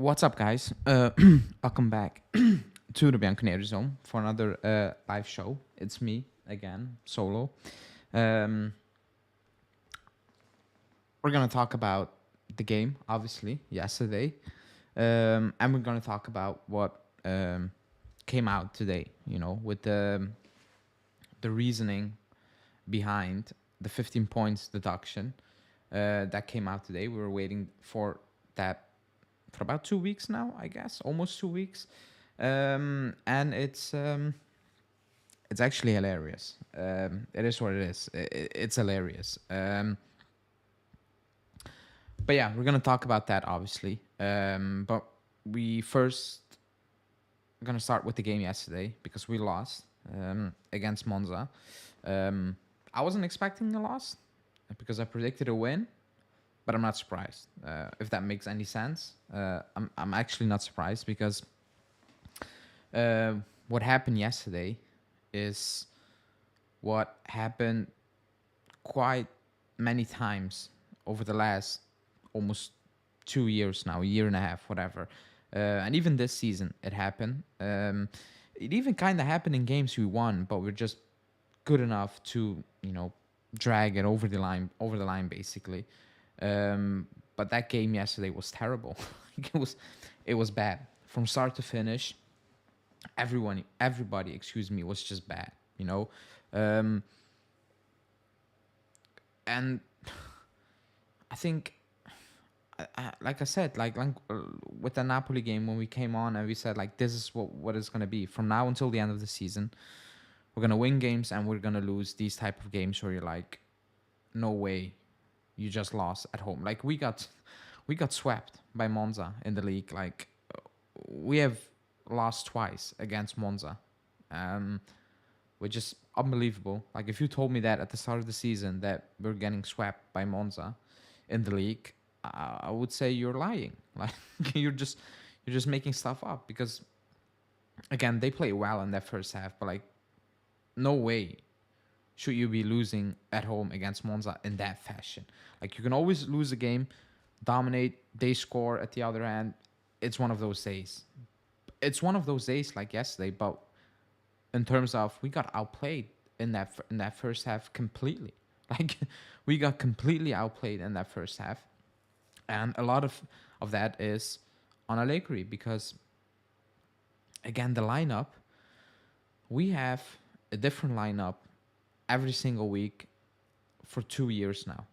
What's up, guys? Welcome back to the Bianconeri Zone for another live show. It's me again, solo. Um, we're gonna talk about the game, obviously, yesterday, and we're gonna talk about what came out today. You know, with the reasoning behind the 15 points deduction that came out today. We were waiting for that for about 2 weeks now, I guess, almost 2 weeks, and it's actually hilarious. It is what it is. It's hilarious. But yeah, we're gonna talk about that obviously. But we first gonna start with the game yesterday because we lost against Monza. I wasn't expecting a loss because I predicted a win, but I'm not surprised. If that makes any sense, I'm actually not surprised because what happened yesterday is what happened quite many times over the last almost 2 years now, a year and a half, whatever. And even this season, it happened. It even kind of happened in games we won, but we're just good enough to, drag it over the line, basically. But that game yesterday was terrible. it was bad from start to finish. Everybody, was just bad. And I think, like I said, with the Napoli game when we came on and we said this is what it's gonna be from now until the end of the season. We're gonna win games and we're gonna lose these type of games where you're like, no way, you just lost at home. Like we got swept by Monza in the league. Like we have lost twice against Monza, which is unbelievable. Like if you told me that at the start of the season that we're getting swept by Monza in the league, I would say you're lying. Like you're just making stuff up because again they play well in that first half, but no way should you be losing at home against Monza in that fashion. Like you can always lose a game, dominate, they score at the other end. It's one of those days. It's one of those days like yesterday, but in terms of we got outplayed in that first half completely. Like we got completely outplayed in that first half. And a lot of that is on Allegri because again the lineup, we have a different lineup every single week for 2 years now.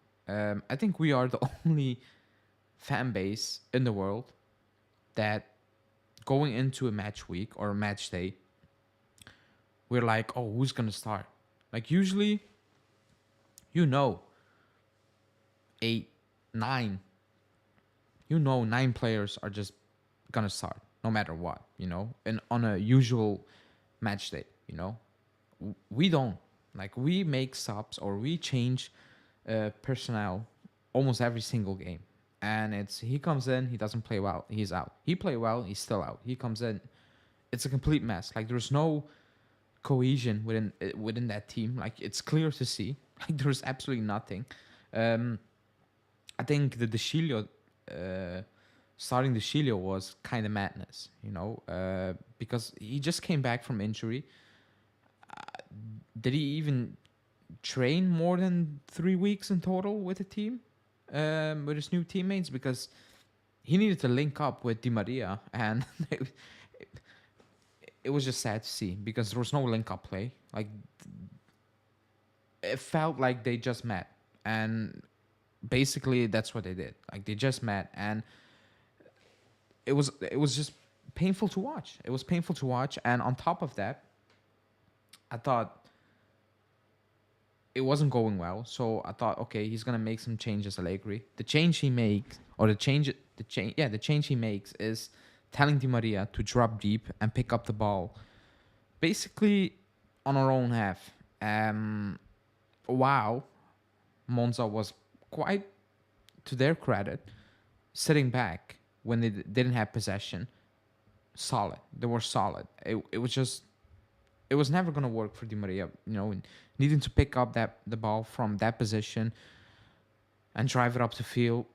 I think we are the only fan base in the world that going into a match week or a match day, we're like, oh, who's gonna start? Like usually, 8, 9, 9 players are just gonna start no matter what, and on a usual match day, we don't. Like we make subs or we change personnel almost every single game, and he comes in, he doesn't play well, he's out. He play well, he's still out. He comes in, it's a complete mess. Like there's no cohesion within that team. Like it's clear to see. Like there's absolutely nothing. I think the De Sciglio, starting De Sciglio was kind of madness, because he just came back from injury. Did he even train more than 3 weeks in total with the team, with his new teammates? Because he needed to link up with Di Maria, and it was just sad to see because there was no link up play. Like it felt like they just met, and basically that's what they did. Like they just met, and it was just painful to watch. It was painful to watch, and on top of that, I thought it wasn't going well. So I thought, okay, he's gonna make some changes, Allegri. The change he makes is telling Di Maria to drop deep and pick up the ball, basically on our own half. Wow, Monza was quite, to their credit, sitting back when they didn't have possession. Solid. They were solid. It was never going to work for Di Maria, needing to pick up the ball from that position and drive it up the field.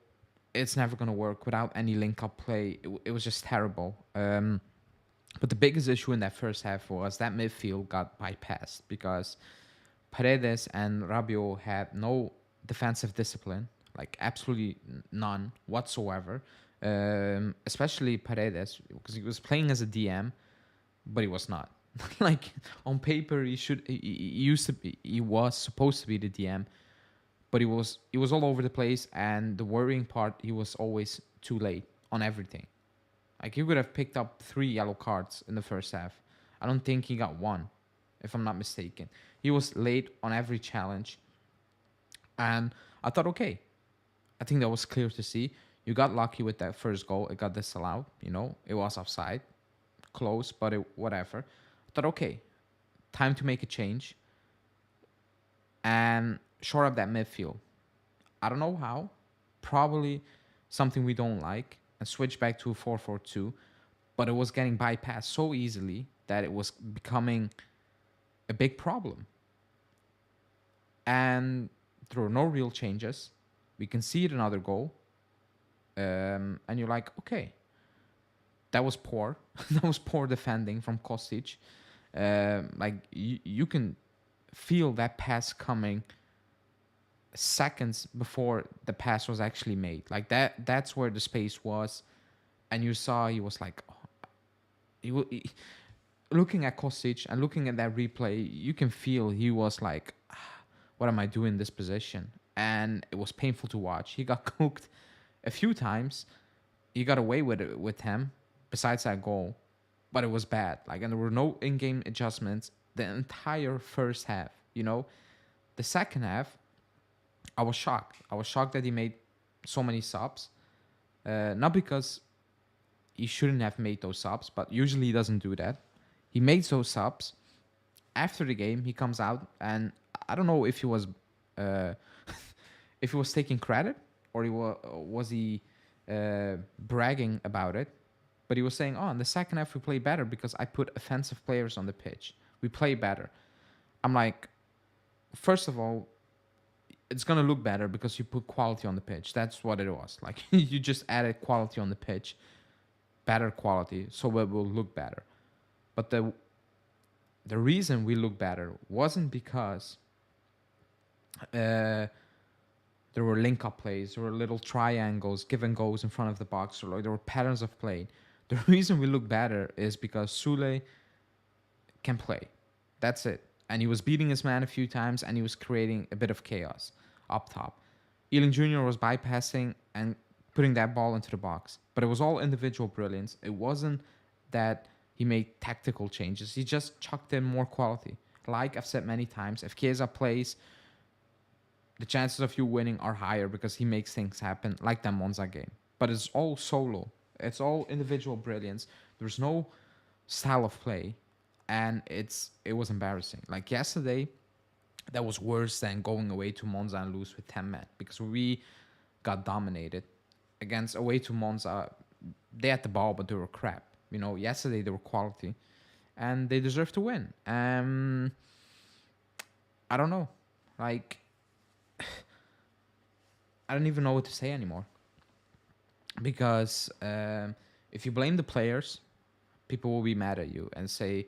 it's never going to work without any link-up play. It was just terrible. But the biggest issue in that first half was that midfield got bypassed because Paredes and Rabiot had no defensive discipline, like absolutely none whatsoever. Especially Paredes, because he was playing as a DM, but he was not. Like on paper, he was supposed to be the DM, but he was all over the place. And the worrying part, he was always too late on everything. Like he could have picked up 3 yellow cards in the first half. I don't think he got 1, if I'm not mistaken. He was late on every challenge. And I thought, okay, I think that was clear to see. You got lucky with that first goal. It got disallowed. It was offside. Close, but whatever. I thought, okay, time to make a change and shore up that midfield. I don't know how. Probably something we don't like, and switch back to a 4-4-2. But it was getting bypassed so easily that it was becoming a big problem. And there were no real changes. We conceded another goal. And you're like, okay, that was poor. That was poor defending from Kostic. Like you can feel that pass coming seconds before the pass was actually made. Like that's where the space was. And you saw he was like, looking at Kostic and looking at that replay, you can feel he was like, what am I doing in this position? And it was painful to watch. He got cooked a few times. He got away with it with him, besides that goal. But it was bad. Like, and there were no in-game adjustments the entire first half, The second half, I was shocked. I was shocked that he made so many subs. Not because he shouldn't have made those subs, but usually he doesn't do that. He made those subs. After the game, he comes out, and I don't know if he was if he was taking credit or was he bragging about it. But he was saying, in the second half we play better because I put offensive players on the pitch. We play better. I'm like, first of all, it's going to look better because you put quality on the pitch. That's what it was. Like, you just added quality on the pitch, better quality, so it will look better. But the reason we look better wasn't because there were link-up plays, there were little triangles, give and goes in front of the box, or like there were patterns of play. The reason we look better is because Sule can play. That's it. And he was beating his man a few times, and he was creating a bit of chaos up top. Ealing Jr. was bypassing and putting that ball into the box. But it was all individual brilliance. It wasn't that he made tactical changes. He just chucked in more quality. Like I've said many times, if Chiesa plays, the chances of you winning are higher because he makes things happen, like that Monza game. But it's all solo. It's all individual brilliance. There's no style of play, and it was embarrassing. Like yesterday, that was worse than going away to Monza and lose with 10 men because we got dominated. Against away to Monza, they had the ball, but they were crap. Yesterday they were quality, and they deserve to win. I don't know. Like, I don't even know what to say anymore. Because if you blame the players, people will be mad at you and say,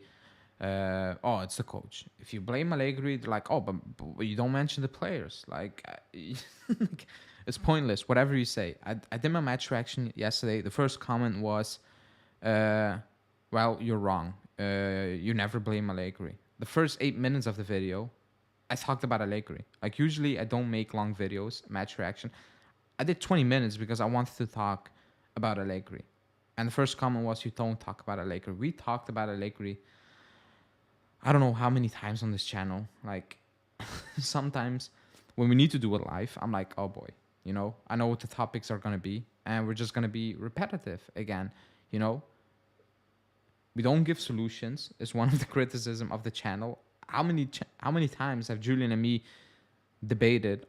it's the coach. If you blame Allegri, they're like, but you don't mention the players. Like, it's pointless, whatever you say. I did my match reaction yesterday. The first comment was, you're wrong. You never blame Allegri. The first 8 minutes of the video, I talked about Allegri. Like, usually I don't make long videos, match reaction. I did 20 minutes because I wanted to talk about Allegri. And the first comment was, you don't talk about Allegri. We talked about Allegri, I don't know how many times on this channel. Like, sometimes when we need to do it live, I'm like, oh boy, I know what the topics are going to be. And we're just going to be repetitive again, We don't give solutions. It's one of the criticism of the channel. How many times have Julian and me agreed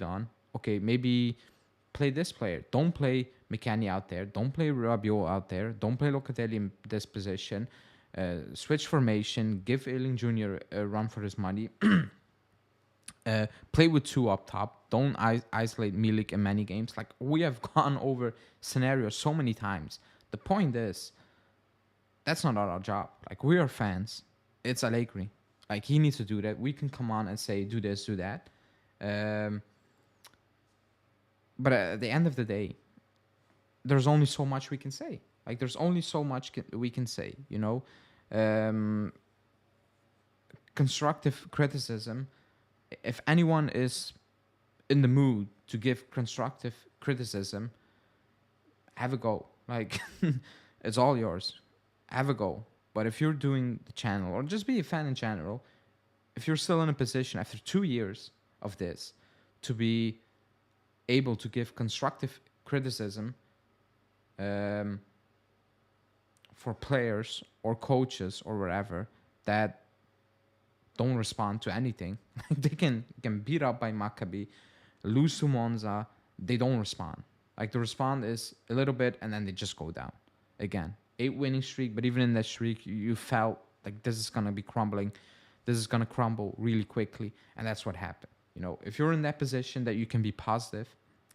on, okay, maybe play this player. Don't play McKennie out there. Don't play Rabiot out there. Don't play Locatelli in this position. Switch formation. Give Ealing Jr. a run for his money. Play with 2 up top. Don't isolate Milik in many games. Like, we have gone over scenarios so many times. The point is, that's not our job. Like, we are fans. It's Allegri. Like, he needs to do that. We can come on and say, do this, do that. But at the end of the day, there's only so much we can say. Like, there's only so much we can say, you know? Constructive criticism, if anyone is in the mood to give constructive criticism, have a go. Like, it's all yours. Have a go. But if you're doing the channel, or just be a fan in general, if you're still in a position after 2 years of this to be able to give constructive criticism for players or coaches or whatever that don't respond to anything, they can beat up by Maccabi, lose to Monza, they don't respond. Like, the respond is a little bit, and then they just go down again. 8 winning streak, but even in that streak, you felt like this is gonna be crumbling. This is gonna crumble really quickly, and that's what happened. You know, if you're in that position that you can be positive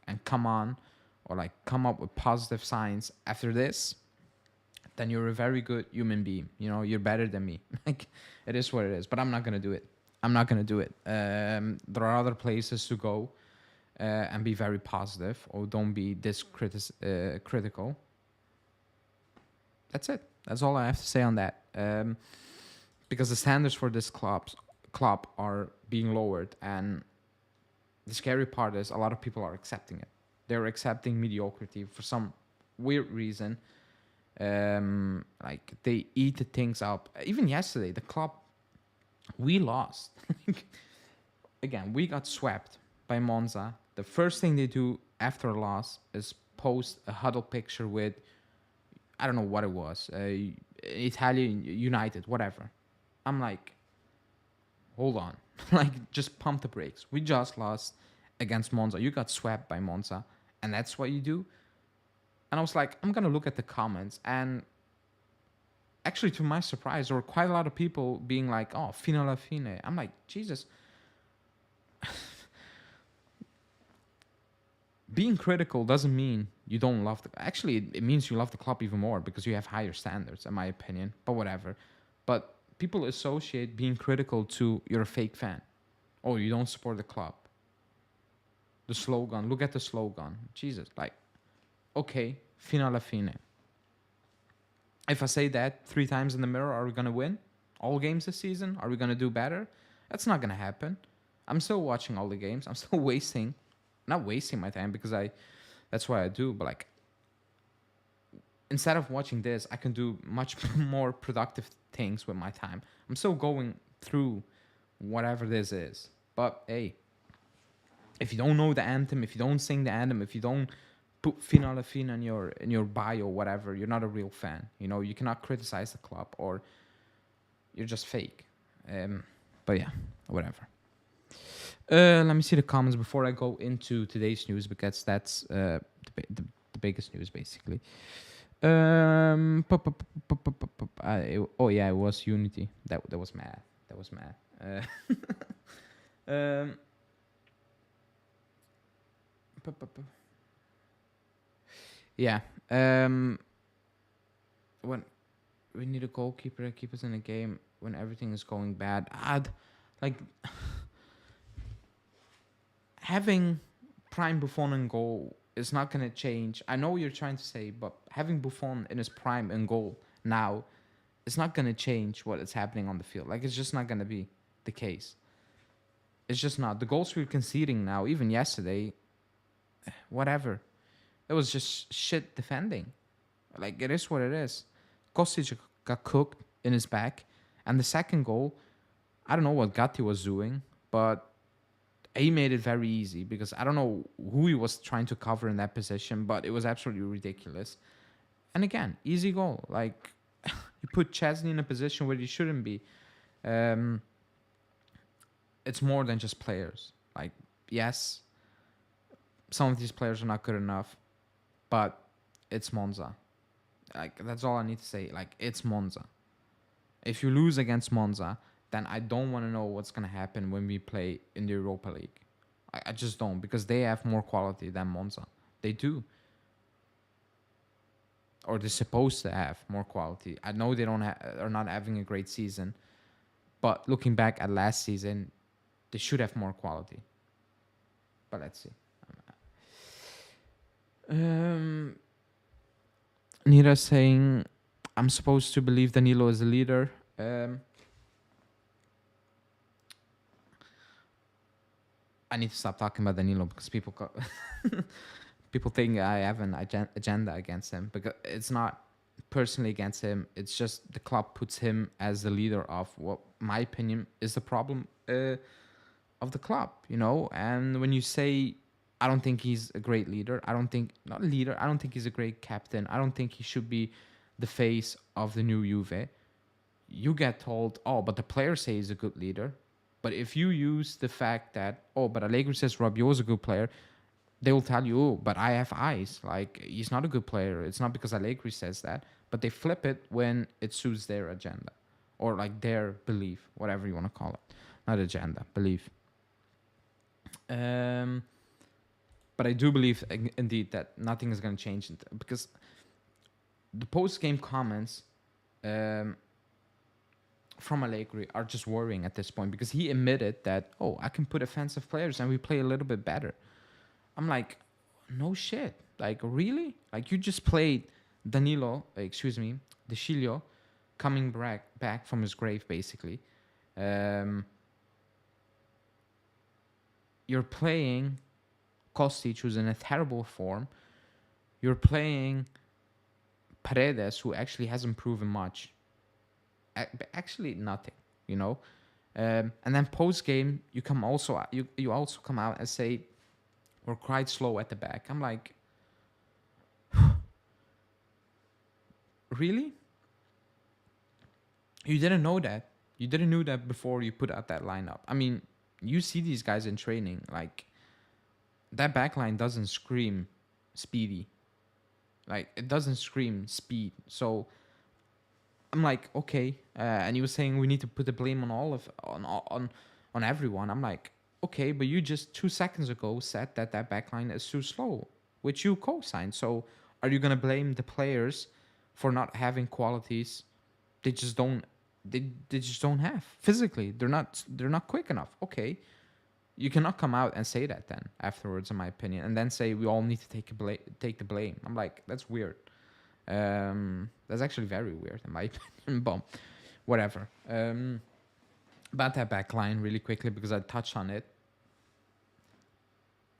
and come on, or like come up with positive signs after this, then you're a very good human being. You know, you're better than me. Like, it is what it is. But I'm not gonna do it. I'm not gonna do it. There are other places to go and be very positive, or don't be this critical. That's it. That's all I have to say on that. Because the standards for this club are being lowered, and the scary part is a lot of people are accepting it. They're accepting mediocrity for some weird reason. Like, they eat the things up. Even yesterday, the club, we lost. Again, we got swept by Monza. The first thing they do after a loss is post a huddle picture with, I don't know what it was, Italian United, whatever. I'm like, hold on. Like, just pump the brakes. We just lost against Monza. You got swept by Monza, and that's what you do? And I was like, I'm going to look at the comments, and actually, to my surprise, there were quite a lot of people being like, oh, fine alla fine. I'm like, Jesus. Being critical doesn't mean you don't love the... Actually, it means you love the club even more, because you have higher standards, in my opinion. But whatever. But people associate being critical to you're a fake fan. Oh, you don't support the club. The slogan. Look at the slogan. Jesus. Like, okay, fine alla fine. If I say that 3 times in the mirror, are we going to win all games this season? Are we going to do better? That's not going to happen. I'm still watching all the games. I'm still not wasting my time, because that's what I do. But like, instead of watching this, I can do much more productive things with my time. I'm still going through whatever this is. But hey, if you don't know the anthem, if you don't sing the anthem, if you don't put fine alla fine in your bio, whatever, you're not a real fan. You know, you cannot criticize the club, or you're just fake. But yeah, whatever. Let me see the comments before I go into today's news, because that's the biggest news, basically. Oh yeah, it was Unity. That was mad. That was mad. Yeah. When we need a goalkeeper to keep us in a game when everything is going bad. Like, having prime Buffon in goal is not going to change. I know what you're trying to say, but having Buffon in his prime in goal now is not going to change what is happening on the field. Like, it's just not going to be the case. It's just not. The goals we're conceding now, even yesterday, whatever. It was just shit defending. Like, it is what it is. Kostic got cooked in his back. And the second goal, I don't know what Gatti was doing, but he made it very easy, because I don't know who he was trying to cover in that position, but it was absolutely ridiculous. And again, easy goal. Like, you put Chesney in a position where he shouldn't be. It's more than just players. Like, yes, some of these players are not good enough, but it's Monza. Like, that's all I need to say. Like, it's Monza. If you lose against Monza, then I don't want to know what's going to happen when we play in the Europa League. I just don't, because they have more quality than Monza. They do. Or they're supposed to have more quality. I know they are not having a great season, but looking back at last season, they should have more quality. But let's see. Nira saying, I'm supposed to believe Danilo is a leader. I need to stop talking about Danilo because people people think I have an agenda against him, because it's not personally against him. It's just the club puts him as the leader of what, my opinion, is the problem of the club, you know. And when you say, I don't think he's a great leader, I don't think he's a great captain, I don't think he should be the face of the new Juve, you get told, oh, but the players say he's a good leader. But if you use the fact that, oh, but Allegri says Rabiot's a good player, they will tell you, oh, but I have eyes. Like, he's not a good player. It's not because Allegri says that. But they flip it when it suits their agenda, or like their belief, whatever you want to call it. Not agenda, belief. But I do believe, indeed, that nothing is going to change, because the post-game comments from Allegri are just worrying at this point, because he admitted that, oh, I can put offensive players and we play a little bit better. I'm like, no shit. Like, really? Like, you just played De Sciglio, coming back from his grave, basically. You're playing Kostic, who's in a terrible form. You're playing Paredes, who actually hasn't proven much. Actually, nothing, you know. And then post game, you also come out and say we're quite slow at the back. I'm like, really? You didn't know that. You didn't know that before you put out that lineup. I mean, you see these guys in training. Like, that back line doesn't scream speedy. Like, it doesn't scream speed. So I'm like, okay. And he was saying we need to put the blame on everyone. I'm like, okay, but you just 2 seconds ago said that backline is too slow, which you co-signed. So are you gonna blame the players for not having qualities they just don't have physically? They're not quick enough. Okay, you cannot come out and say that then afterwards, in my opinion, and then say we all need to take the blame. I'm like, that's weird. That's actually very weird in my opinion. But whatever. About that back line really quickly, because I touched on it.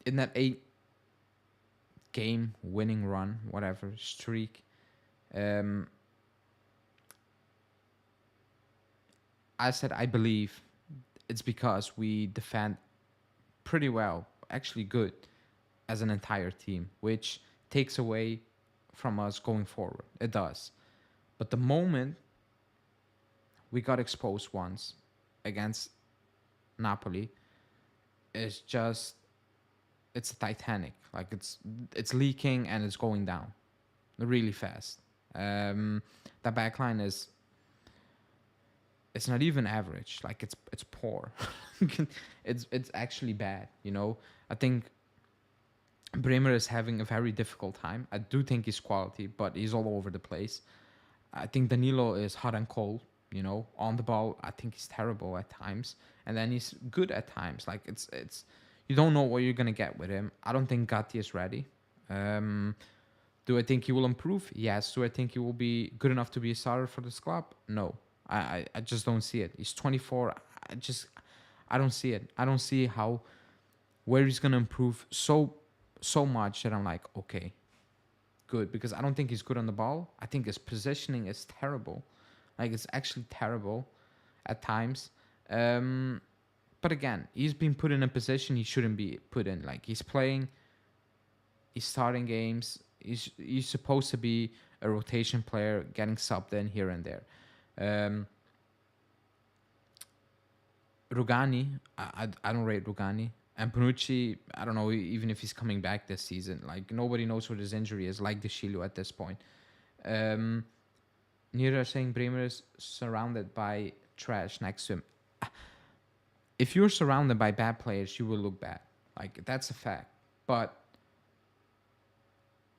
In that 8-game winning run, whatever, streak, I said I believe it's because we defend pretty well, actually good, as an entire team, which takes away from us going forward. It does. But the moment we got exposed once against Napoli, it's Titanic. Like, it's leaking and it's going down really fast. That backline it's not even average. Like, it's poor. it's actually bad, you know. I think Bremer is having a very difficult time. I do think he's quality, but he's all over the place. I think Danilo is hot and cold, you know. On the ball, I think he's terrible at times, and then he's good at times. Like, it's you don't know what you're gonna get with him. I don't think Gatti is ready. Do I think he will improve? Yes. Do I think he will be good enough to be a starter for this club? No. I just don't see it. He's 24. I don't see it. I don't see where he's gonna improve so much that I'm like, okay, good, because I don't think he's good on the ball. I think his positioning is terrible. Like, it's actually terrible at times. But again, he's been put in a position he shouldn't be put in. Like, he's starting games. He's supposed to be a rotation player, getting subbed in here and there. Rugani, I don't rate Rugani. And Bonucci, I don't know even if he's coming back this season. Like, nobody knows what his injury is, like De Sciglio at this point. Nira saying Bremer is surrounded by trash next to him. If you're surrounded by bad players, you will look bad. Like, that's a fact. But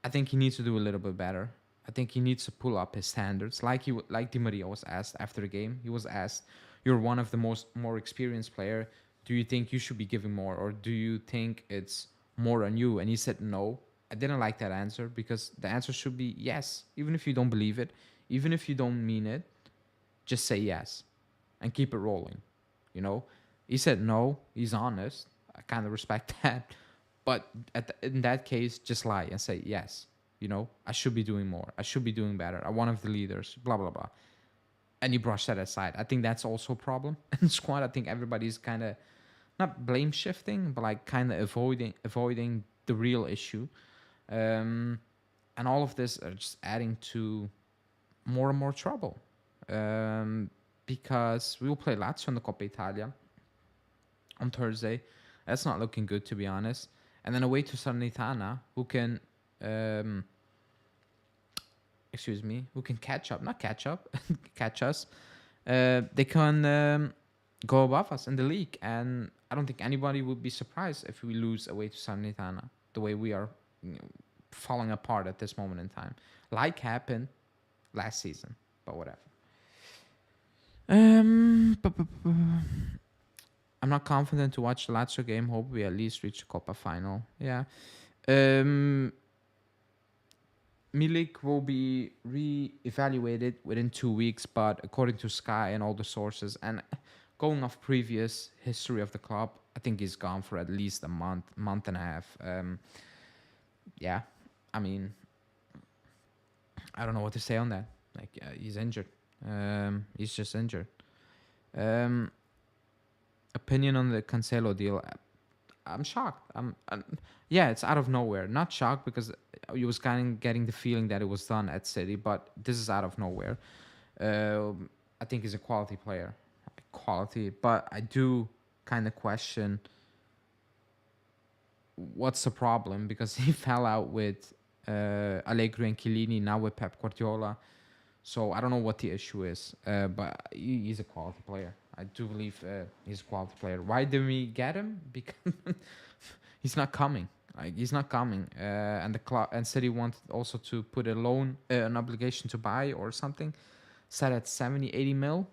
I think he needs to do a little bit better. I think he needs to pull up his standards. Like Di Maria was asked after the game. He was asked, "You're one of the more experienced player. Do you think you should be giving more, or do you think it's more on you?" And he said no. I didn't like that answer, because the answer should be yes. Even if you don't believe it, even if you don't mean it, just say yes and keep it rolling. You know, he said no. He's honest. I kind of respect that. But in that case, just lie and say yes. You know, I should be doing more. I should be doing better. I'm one of the leaders. Blah blah blah. And you brush that aside. I think that's also a problem in the squad. I think everybody's kind of not blame shifting, but like kind of avoiding the real issue. And all of this are just adding to more and more trouble. Because we will play Lazio in the Coppa Italia on Thursday. That's not looking good, to be honest. And then away to Salernitana, who can, who can catch us. They can go above us in the league. And I don't think anybody would be surprised if we lose away to Salernitana, the way we are, falling apart at this moment in time. Like happened last season, but whatever. I'm not confident to watch the Lazio game. Hope we at least reach the Coppa final. Yeah. Milik will be re-evaluated within 2 weeks, but according to Sky and all the sources, and going off previous history of the club, I think he's gone for at least a month and a half. Yeah, I mean, I don't know what to say on that. Like, he's injured. He's just injured. Opinion on the Cancelo deal. I'm shocked. Yeah, it's out of nowhere. Not shocked because you was kind of getting the feeling that it was done at City, but this is out of nowhere. I think he's a quality player. But I do kind of question what's the problem, because he fell out with Allegri and Chiellini, now with Pep Guardiola. So I don't know what the issue is, but he's a quality player. I do believe he's a quality player. Why didn't we get him? Because he's not coming. Like, he's not coming. And the club and City wanted also to put a loan, an obligation to buy or something, set at 70, 80 mil.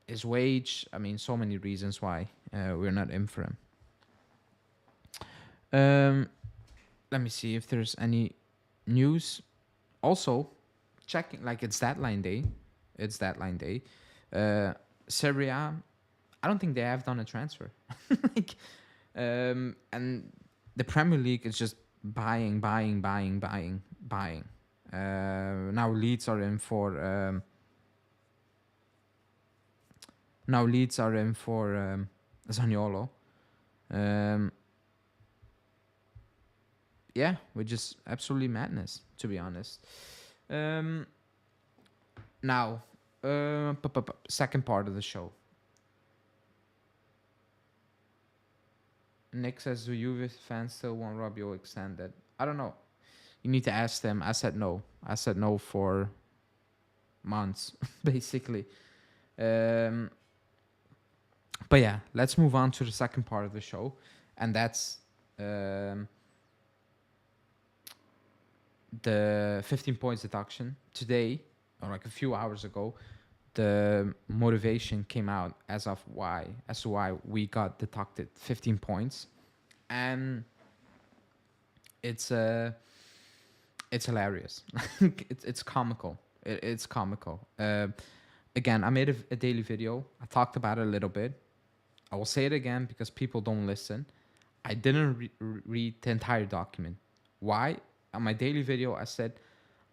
His wage. I mean, so many reasons why we're not in for him. Let me see if there's any news. Also, checking, like, it's deadline day. Serie A, I don't think they have done a transfer. And the Premier League is just buying. Now Leeds are in for Zaniolo. Yeah, which is absolutely madness, to be honest. Now, second part of the show. Nick says, do Juve fans still want Rabiot extended? I don't know. You need to ask them. I said no. I said no for months, basically. But yeah, let's move on to the second part of the show. And that's the 15 points deduction. Today, or like a few hours ago, the motivation came out as to why we got deducted 15 points. And it's hilarious. it's comical. It's comical. Again, I made a daily video. I talked about it a little bit. I will say it again because people don't listen. I didn't read the entire document. Why? On my daily video, I said,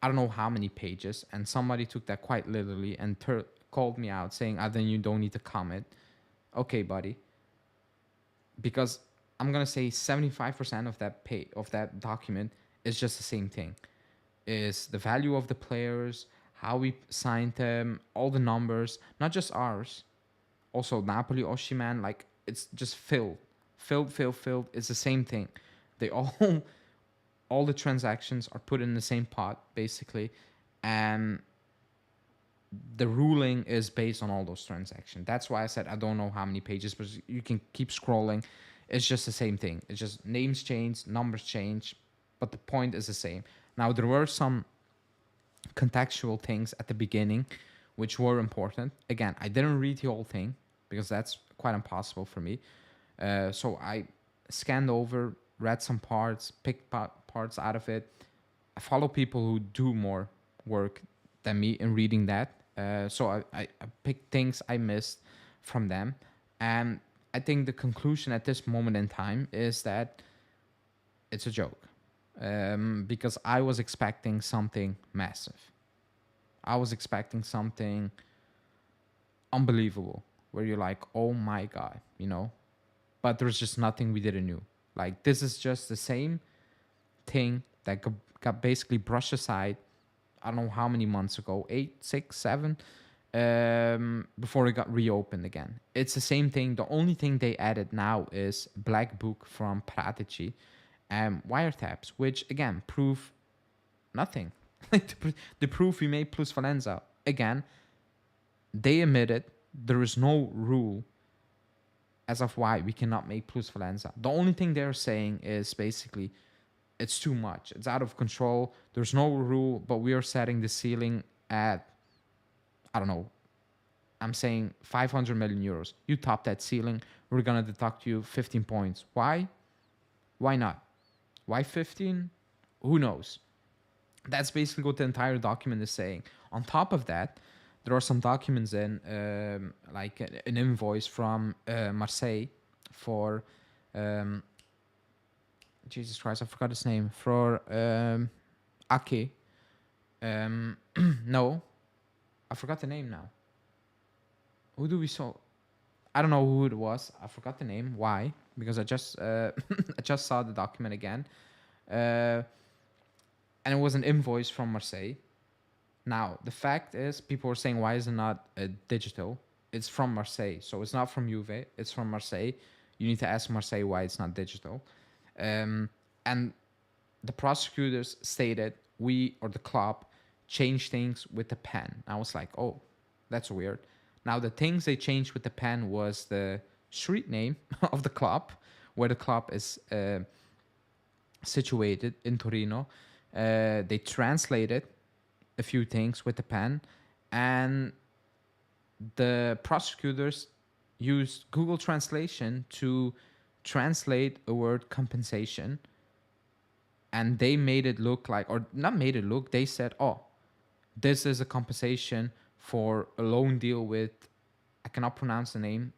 I don't know how many pages, and somebody took that quite literally and called me out saying, then you don't need to comment. Okay, buddy. Because I'm going to say 75% of that document is just the same thing. Is the value of the players, how we signed them, all the numbers, not just ours. Also, Napoli, Osimhen, like, it's just filled. It's the same thing. They all the transactions are put in the same pot, basically. And the ruling is based on all those transactions. That's why I said I don't know how many pages, but you can keep scrolling. It's just the same thing. It's just names change, numbers change, but the point is the same. Now there were some contextual things at the beginning which were important. Again, I didn't read the whole thing because that's quite impossible for me. So I scanned over, read some parts, picked parts out of it. I follow people who do more work than me in reading that. So I picked things I missed from them. And I think the conclusion at this moment in time is that it's a joke. Because I was expecting something massive. I was expecting something unbelievable where you're like, oh my God, you know? But there's just nothing we didn't know. Like, this is just the same thing that got basically brushed aside. I don't know how many months ago, 8, 6, 7, before it got reopened again. It's the same thing. The only thing they added now is Black Book from Prodigy and wiretaps, which again prove nothing. Like the proof we made plus Valenza. Again, they admitted there is no rule as of why we cannot make plus Valenza. The only thing they're saying is basically it's too much. It's out of control. There's no rule, but we are setting the ceiling at, I don't know, I'm saying 500 million euros. You top that ceiling, we're going to deduct you 15 points. Why? Why not? Why 15? Who knows? That's basically what the entire document is saying. On top of that, there are some documents in, like an invoice from Marseille for, Jesus Christ, I forgot his name, for Ake. No, I forgot the name now. Who do we saw? I don't know who it was. I forgot the name. Why? Because I just I just saw the document again, and it was an invoice from Marseille. Now the fact is, people were saying, why is it not digital? It's from Marseille, so it's not from Juve. It's from Marseille. You need to ask Marseille why it's not digital. And the prosecutors stated we, or the club, changed things with the pen. I was like, oh, that's weird. Now the things they changed with the pen was the street name of the club, where the club is situated in Torino. They translated a few things with the pen, and the prosecutors used Google Translation to translate a word compensation, and they made it look like, or not made it look, they said, oh, this is a compensation for a loan deal with, I cannot pronounce the name,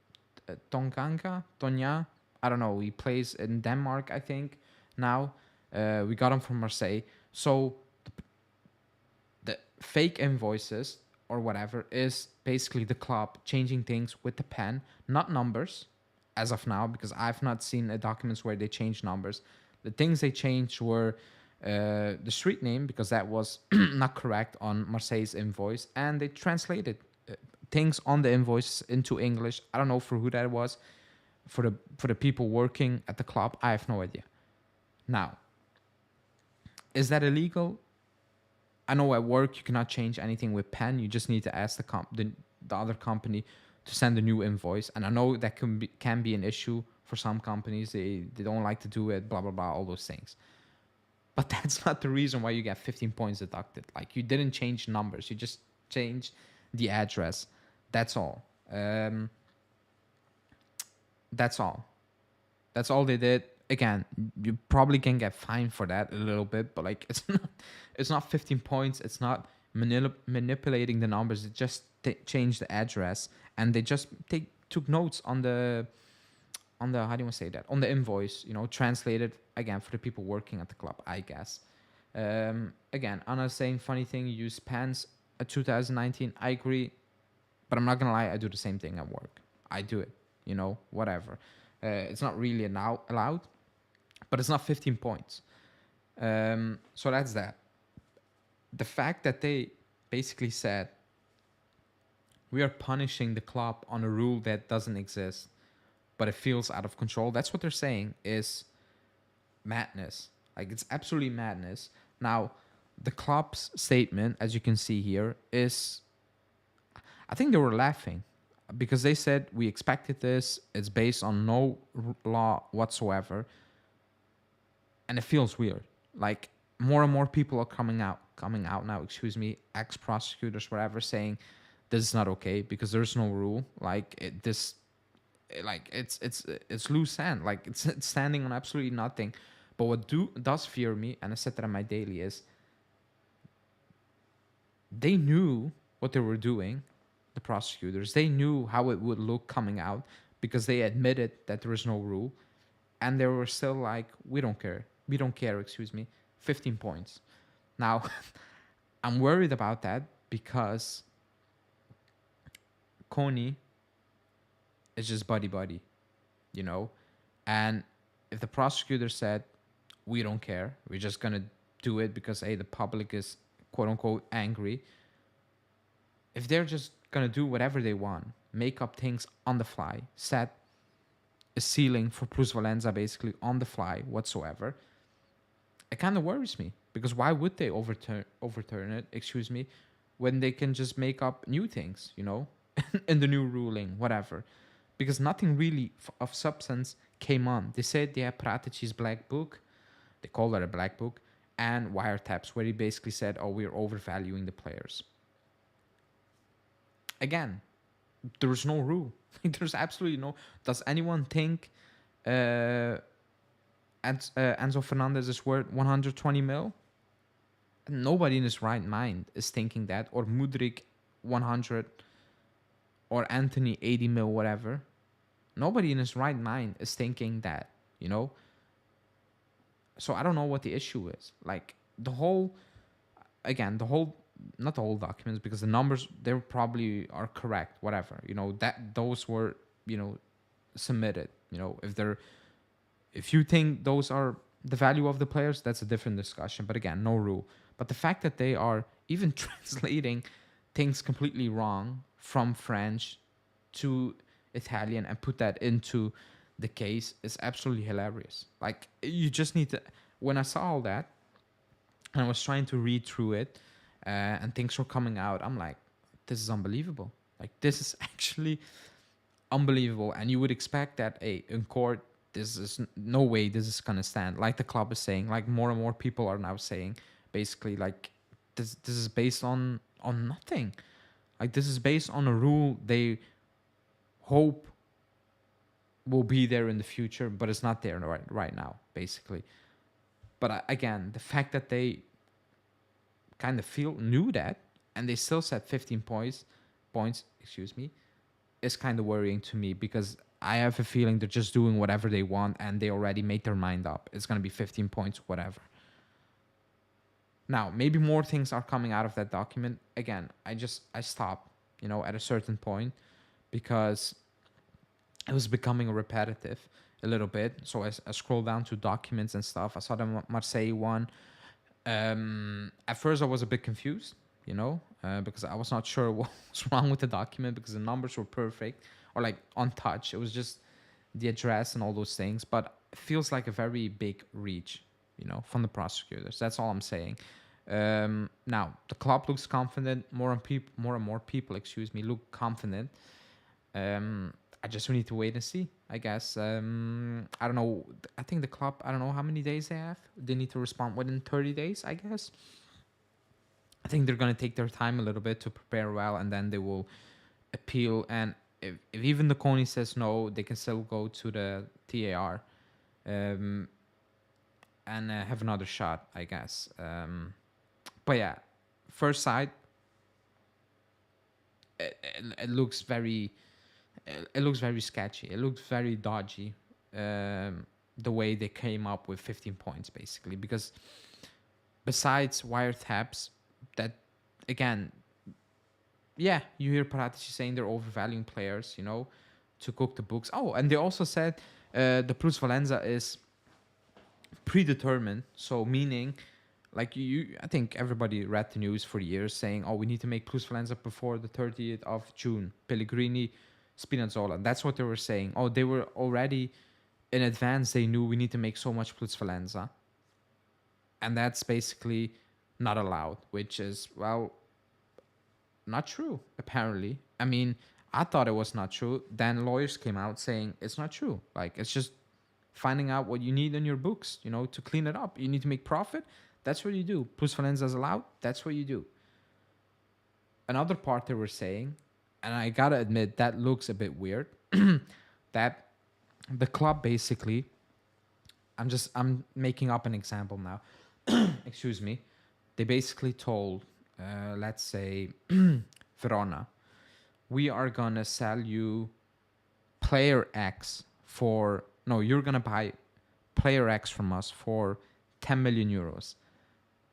Tonya, I don't know, he plays in Denmark, I think, now. We got him from Marseille. So the fake invoices or whatever is basically the club changing things with the pen, not numbers as of now, because I've not seen documents where they change numbers. The things they changed were the street name, because that was not correct on Marseille's invoice, and they translated things on the invoice into English. I don't know for who that was, for the people working at the club. I have no idea. Now, is that illegal? I know at work you cannot change anything with pen. You just need to ask the other company to send a new invoice. And I know that can be an issue for some companies. They don't like to do it, blah, blah, blah, all those things. But that's not the reason why you get 15 points deducted. Like, you didn't change numbers. You just changed the address. That's all. That's all. That's all they did. Again, you probably can get fined for that a little bit, but like it's not 15 points. It's not manipulating the numbers. It just changed the address, and they just took notes on the how do you want to say that, on the invoice, translated again for the people working at the club, I guess. Again, Anna's saying funny thing, you use pens at 2019. I agree, but I'm not gonna lie, I do the same thing at work. I do it, whatever. It's not really allowed, but it's not 15 points. So that's that. The fact that they basically said we are punishing the club on a rule that doesn't exist, but it feels out of control. That's what they're saying is madness. Like, it's absolutely madness. Now, the club's statement, as you can see here, is, I think they were laughing. because they said we expected this. It's based on no law whatsoever, and it feels weird. Like more and more people are coming out now. Excuse me, ex prosecutors, whatever, saying this is not okay because there's no rule. Like it's loose sand. Like it's standing on absolutely nothing. But what does fear me, and I said that in my daily, is they knew what they were doing. The prosecutors, they knew how it would look coming out because they admitted that there is no rule, and they were still like, we don't care. We don't care. Excuse me. 15 points. Now, I'm worried about that because Coney is just buddy, you know? And if the prosecutor said, we don't care, we're just going to do it because, hey, the public is quote unquote angry. If they're just going to do whatever they want, make up things on the fly, set a ceiling for plusvalenza basically on the fly whatsoever, it kind of worries me because why would they overturn it, excuse me, when they can just make up new things, you know, in the new ruling, whatever, because nothing really of substance came on. They said they had Pratici's black book, they call it a black book, and wiretaps, where he basically said, oh, we're overvaluing the players. Again, there's no rule. There's absolutely no. Does anyone think Enzo Fernandez is worth 120 mil? Nobody in his right mind is thinking that. Or Mudryk 100, or Anthony 80 mil, whatever. Nobody in his right mind is thinking that, you know? So I don't know what the issue is. Like, not the whole documents, because the numbers, they probably are correct, whatever, you know, that those were, you know, submitted, you know, if you think those are the value of the players, that's a different discussion, but again, no rule. But the fact that they are even translating things completely wrong from French to Italian and put that into the case is absolutely hilarious. Like, you just need to, when I saw all that and I was trying to read through it, and things were coming out, I'm like, this is unbelievable. Like, this is actually unbelievable. And you would expect that, in court, this is no way this is gonna stand. Like the club is saying, like more and more people are now saying, basically, like this is based on nothing. Like, this is based on a rule they hope will be there in the future, but it's not there right now, basically. But again, the fact that they kind of knew that, and they still said 15 points, excuse me, is kind of worrying to me, because I have a feeling they're just doing whatever they want and they already made their mind up. It's going to be 15 points, whatever. Now, maybe more things are coming out of that document. Again, I stopped, you know, at a certain point, because it was becoming repetitive a little bit. So I scrolled down to documents and stuff. I saw the Marseille one. At first I was a bit confused, you know, because I was not sure what was wrong with the document, because the numbers were perfect, or like untouched. It was just the address and all those things, but it feels like a very big reach, you know, from the prosecutors. That's all I'm saying. Now the club looks confident. More and more people, excuse me, look confident. I just need to wait and see, I guess. I don't know. I think the club, I don't know how many days they have. They need to respond within 30 days, I guess. I think they're going to take their time a little bit to prepare well, and then they will appeal. And if even the Coney says no, they can still go to the TAR and have another shot, I guess. But yeah, first sight, it looks very... It looks very sketchy. It looks very dodgy, the way they came up with 15 points, basically. Because besides wiretaps, that, again, yeah, you hear Paratici saying they're overvaluing players, you know, to cook the books. Oh, and they also said the plusvalenza is predetermined. So meaning, like, I think everybody read the news for years saying, oh, we need to make plusvalenza before the 30th of June. Pellegrini, Spinazzola. That's what they were saying. Oh, they were already in advance. They knew we need to make so much plusvalenza. And that's basically not allowed, which is, well, not true, apparently. I mean, I thought it was not true. Then lawyers came out saying it's not true. Like, it's just finding out what you need in your books, to clean it up. You need to make profit. That's what you do. Plusvalenza is allowed. That's what you do. Another part they were saying, and I gotta admit that looks a bit weird, that the club basically, I'm making up an example now. Excuse me. They basically told, let's say, Verona, we are gonna sell you player X for, no, you're gonna buy player X from us for 10 million euros.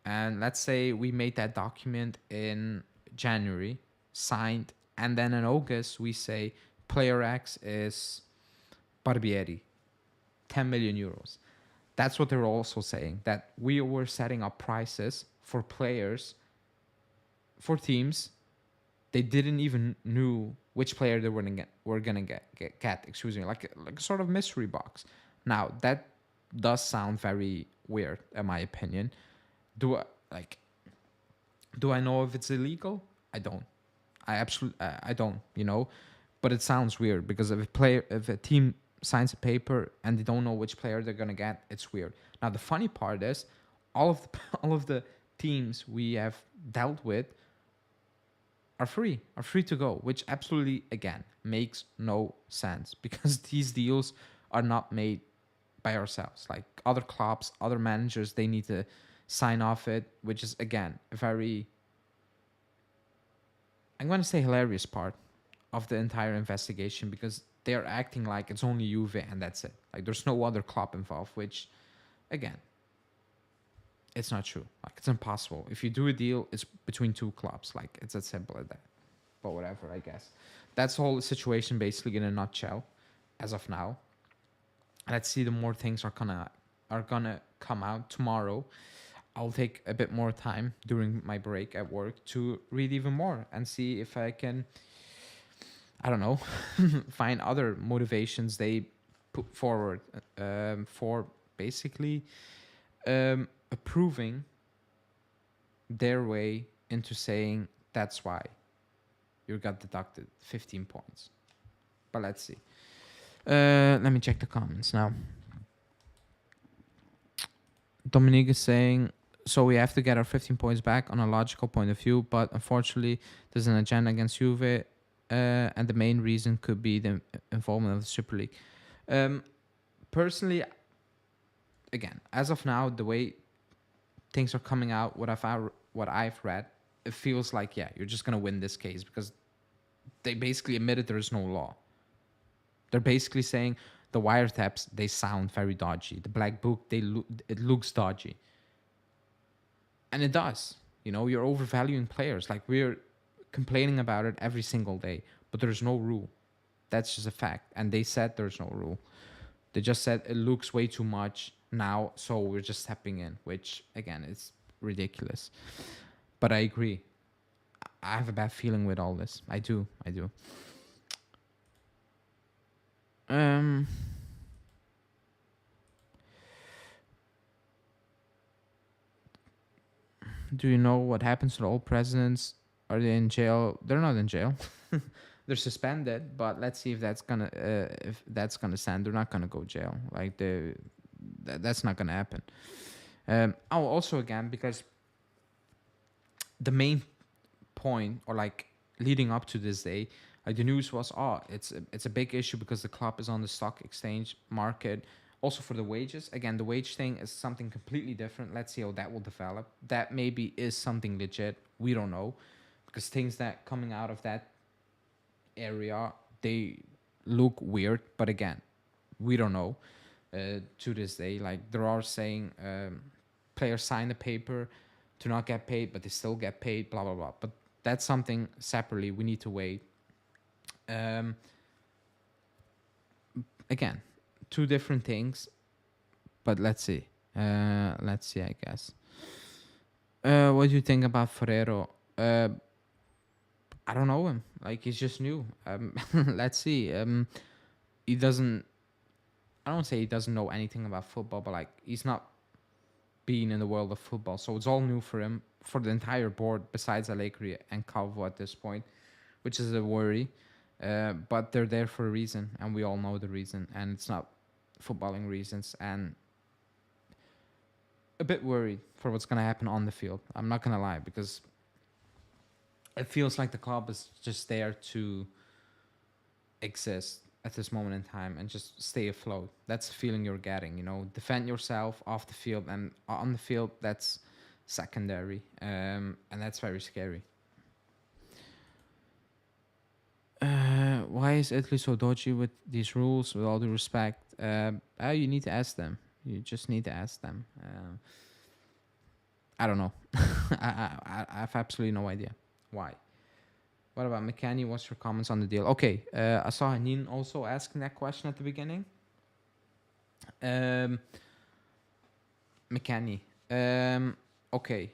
And let's say we made that document in January, signed, and then in August we say player X is Barbieri, 10 million euros. That's what they're also saying, that we were setting up prices for players, for teams. They didn't even knew which player they were gonna get. Excuse me, like a sort of mystery box. Now that does sound very weird, in my opinion. Do I know if it's illegal? I don't. I don't. But it sounds weird because if a team signs a paper and they don't know which player they're gonna get, it's weird. Now the funny part is, all of the teams we have dealt with are free to go, which absolutely, again, makes no sense because these deals are not made by ourselves. Like, other clubs, other managers, they need to sign off it, which is, again, a very, I'm going to say, hilarious part of the entire investigation, because they are acting like it's only Juve and that's it. Like, there's no other club involved, which, again, it's not true. Like, it's impossible. If you do a deal, it's between two clubs. Like, it's as simple as that. But whatever, I guess. That's the whole situation basically in a nutshell as of now. Let's see, the more things are gonna come out tomorrow. I'll take a bit more time during my break at work to read even more and see if I can, I don't know, find other motivations they put forward for basically approving their way into saying that's why you got deducted 15 points. But let's see. Let me check the comments now. Dominique is saying, so we have to get our 15 points back on a logical point of view, but unfortunately there's an agenda against Juve, and the main reason could be the involvement of the Super League. Personally, again, as of now, the way things are coming out, what I've read, it feels like, yeah, you're just going to win this case because they basically admitted there is no law. They're basically saying the wiretaps, they sound very dodgy. The black book, it looks dodgy. And it does. You're overvaluing players. Like, we're complaining about it every single day, but there's no rule. That's just a fact. And they said there's no rule. They just said it looks way too much now, so we're just stepping in, which, again, is ridiculous. But I agree. I have a bad feeling with all this. I do. Do you know what happens to the old presidents? Are they in jail? They're not in jail. They're suspended, but let's see if that's gonna stand. They're not gonna go jail. Like, that's not gonna happen. Also, again, because the main point, or like leading up to this day, like, the news was, it's a big issue because the club is on the stock exchange market. Also for the wages. Again, the wage thing is something completely different. Let's see how that will develop. That maybe is something legit. We don't know. Because things that coming out of that area, they look weird. But again, we don't know to this day. Like, there are saying players sign the paper to not get paid, but they still get paid, blah, blah, blah. But that's something separately we need to wait. Again, two different things, but let's see, I guess. What do you think about Ferrero? I don't know him. Like, he's just new. Let's see. He doesn't, I don't say he doesn't know anything about football, but like, he's not been in the world of football, so it's all new for him, for the entire board besides Allegri and Calvo at this point, which is a worry. But they're there for a reason, and we all know the reason, and it's not footballing reasons. And a bit worried for what's going to happen on the field. I'm not going to lie, because it feels like the club is just there to exist at this moment in time and just stay afloat. That's the feeling you're getting, defend yourself off the field, and on the field, that's secondary. And that's very scary. Why is Italy so dodgy with these rules, with all due respect? You need to ask them. You just need to ask them. I don't know. I have absolutely no idea why. What about McKennie? What's your comments on the deal? Okay, I saw Hanin also asking that question at the beginning. McKennie. Okay.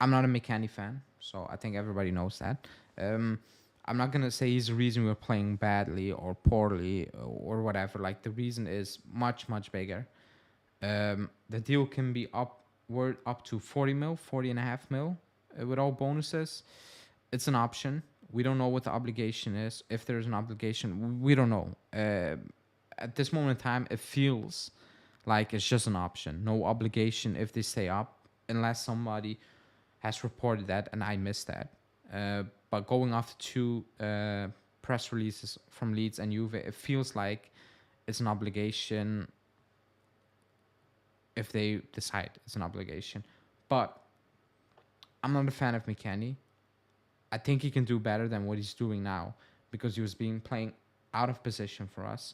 I'm not a McKennie fan, so I think everybody knows that. I'm not going to say he's the reason we're playing badly or poorly or whatever. Like, the reason is much, much bigger. The deal can be upward up to 40 mil, 40 and a half mil with all bonuses. It's an option. We don't know what the obligation is. If there's an obligation, we don't know. At this moment in time, it feels like it's just an option. No obligation if they stay up, unless somebody has reported that and I missed that. But going off the two press releases from Leeds and Juve, it feels like it's an obligation if they decide it's an obligation. But I'm not a fan of McKennie. I think he can do better than what he's doing now, because he was playing out of position for us.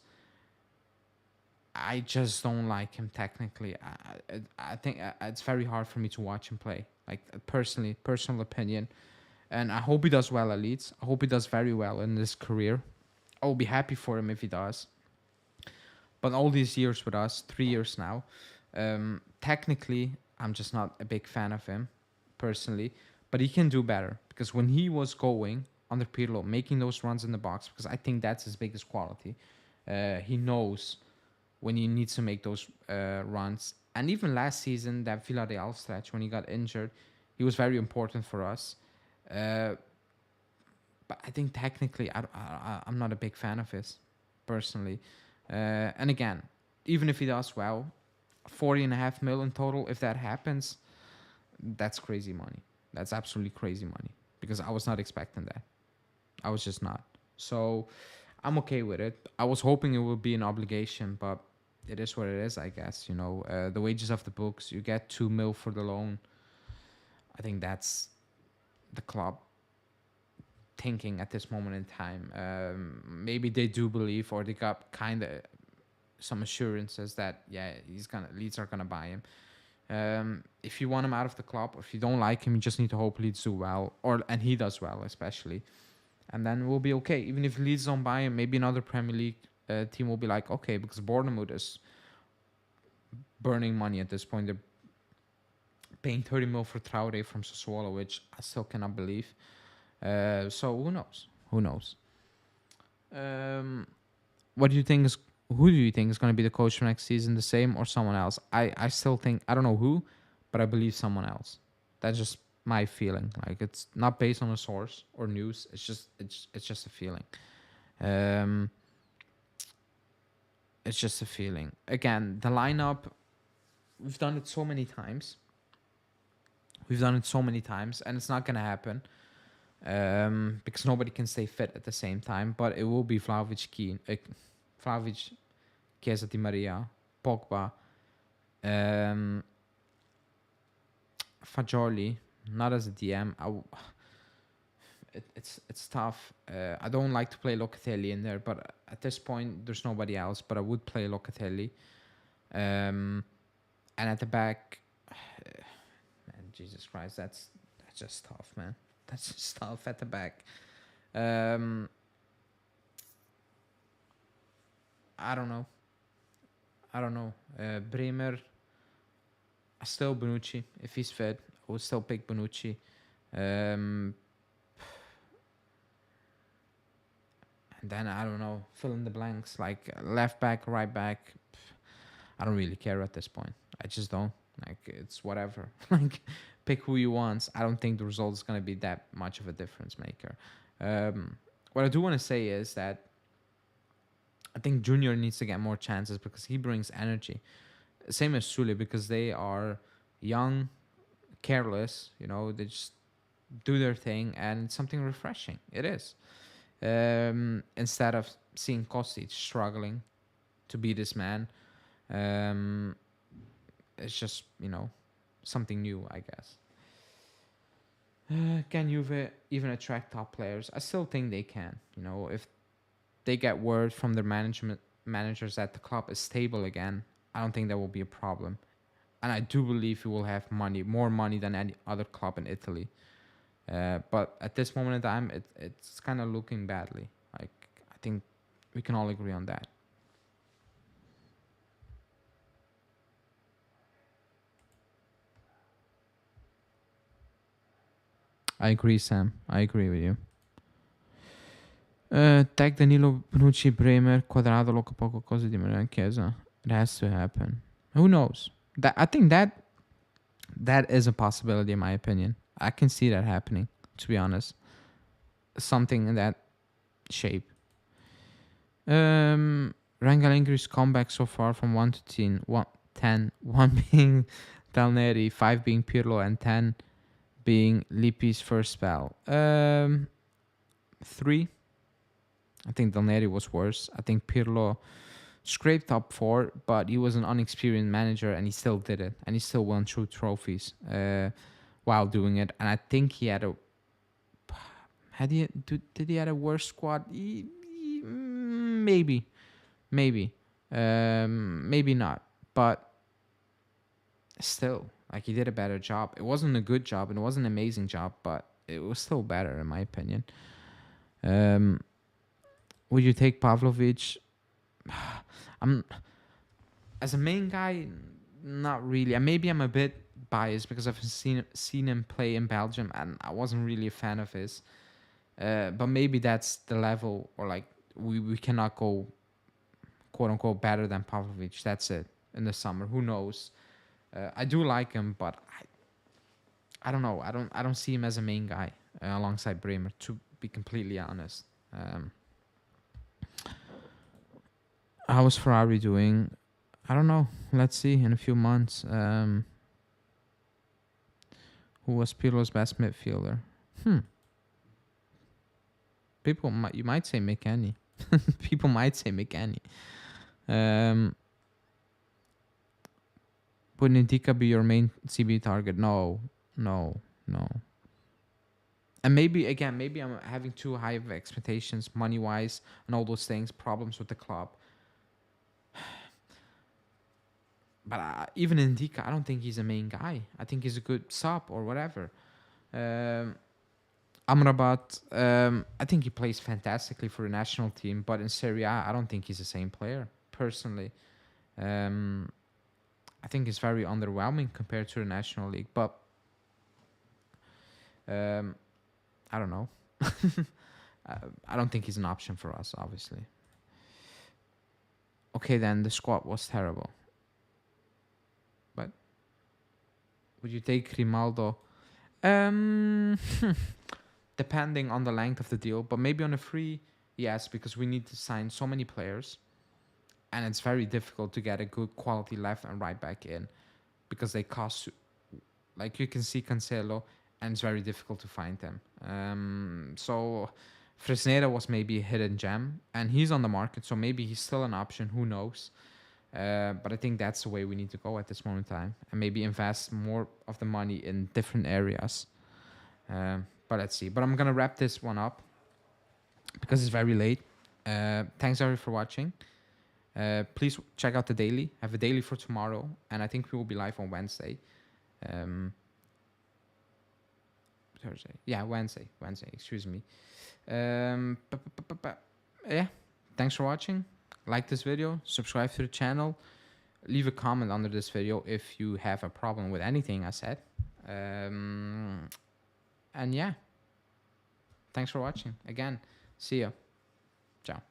I just don't like him technically. I think it's very hard for me to watch him play. Like, personal opinion. And I hope he does well at Leeds. I hope he does very well in his career. I'll be happy for him if he does. But all these years with us, 3 years now, technically, I'm just not a big fan of him, personally. But he can do better, because when he was going under Pirlo, making those runs in the box, because I think that's his biggest quality. He knows when he needs to make those runs. And even last season, that Villarreal stretch, when he got injured, he was very important for us. But I think technically, I'm not a big fan of his, personally. And again, even if he does well, 40.5 mil in total, if that happens, that's crazy money. That's absolutely crazy money, because I was not expecting that. I was just not. So I'm okay with it. I was hoping it would be an obligation, but it is what it is, I guess. The wages of the books, you get 2 mil for the loan. I think that's the club thinking at this moment in time. Maybe they do believe, or they got kind of some assurances that Leeds are gonna buy him. If you want him out of the club, or if you don't like him, you just need to hope Leeds do well, and he does well, especially, and then we'll be okay. Even if Leeds don't buy him, maybe another Premier League team will be like, okay, because Bournemouth is burning money at this point. They're paying 30 mil for Traore from Sassuolo, which I still cannot believe. So who knows? Who knows? What do you think is? Who do you think is going to be the coach for next season? The same or someone else? I still think, I don't know who, but I believe someone else. That's just my feeling. Like, it's not based on a source or news. It's just a feeling. It's just a feeling. Again, the lineup, we've done it so many times. And it's not going to happen. Because nobody can stay fit at the same time. But it will be Vlahovic, Chiesa, Di Maria, Pogba, Fagioli, not as a DM. It's tough. I don't like to play Locatelli in there, but at this point, there's nobody else. But I would play Locatelli. And at the back, man, Jesus Christ, that's just tough, man. That's just tough at the back. I don't know. Bremer. Still Bonucci. If he's fit, I would still pick Bonucci. And then, I don't know, fill in the blanks. Like, left back, right back. I don't really care at this point. I just don't. Like, it's whatever. Like, pick who you want. I don't think the result is going to be that much of a difference maker. what I do want to say is that I think Junior needs to get more chances because he brings energy. Same as Sule, because they are young, careless. They just do their thing, and it's something refreshing. It is. Instead of seeing Kostic struggling to be this man, it's just something new, I guess. Can Juve even attract top players? I still think they can. If they get word from their managers that the club is stable again, I don't think that will be a problem. And I do believe we will have more money than any other club in Italy. But at this moment in time, it's kind of looking badly. I think we can all agree on that. I agree, Sam. I agree with you. Tag Danilo Bonucci, Bremer, Quadrado, Loca poco cosa di Maria Chiesa. It has to happen. Who knows? I think that is a possibility, in my opinion. I can see that happening, to be honest. Something in that shape. Rangal Allegri's comeback so far from 1 to 10. 1 being Del Neri, 5 being Pirlo, and 10 being Lippi's first spell. 3. I think Del Neri was worse. I think Pirlo scraped up 4, but he was an unexperienced manager, and he still did it, and he still won 2 trophies while doing it. And I think he had did he had a worse squad? Maybe, maybe not, but still, like, he did a better job. It wasn't a good job, and it wasn't an amazing job, but it was still better, in my opinion. Would you take Pavlovic? As a main guy, not really. And maybe I'm a bit biased because I've seen him play in Belgium, and I wasn't really a fan of his. But maybe that's the level, or like we cannot go, quote unquote, better than Pavlovic. That's it in the summer. Who knows? I do like him, but I don't know. I don't see him as a main guy alongside Bremer, to be completely honest. How is Ferrari doing? I don't know. Let's see in a few months. Who was Pirlo's best midfielder? You might say McKennie. People might say McKennie. Would Ndika be your main CB target? No. And maybe I'm having too high of expectations, money-wise, and all those things, problems with the club. But even Ndika, I don't think he's a main guy. I think he's a good sub or whatever. Amrabat, I think he plays fantastically for the national team, but in Serie A, I don't think he's the same player, personally. I think it's very underwhelming compared to the National League, but I don't know. I don't think he's an option for us, obviously. Okay, then the squad was terrible. But would you take Grimaldo? Depending on the length of the deal, but maybe on a free, yes, because we need to sign so many players, and it's very difficult to get a good quality left and right back in because they cost, like you can see Cancelo, and it's very difficult to find them. So Fresneda was maybe a hidden gem, and he's on the market, so maybe he's still an option. Who knows? But I think that's the way we need to go at this moment in time, and maybe invest more of the money in different areas. But let's see. But I'm going to wrap this one up because it's very late. Thanks, everyone, for watching. Please check out the daily. I have a daily for tomorrow, and I think we will be live on Wednesday. Thursday. Yeah, Wednesday. Excuse me. Yeah. Thanks for watching. Like this video. Subscribe to the channel. Leave a comment under this video if you have a problem with anything I said. And yeah, thanks for watching. Again, see ya. Ciao.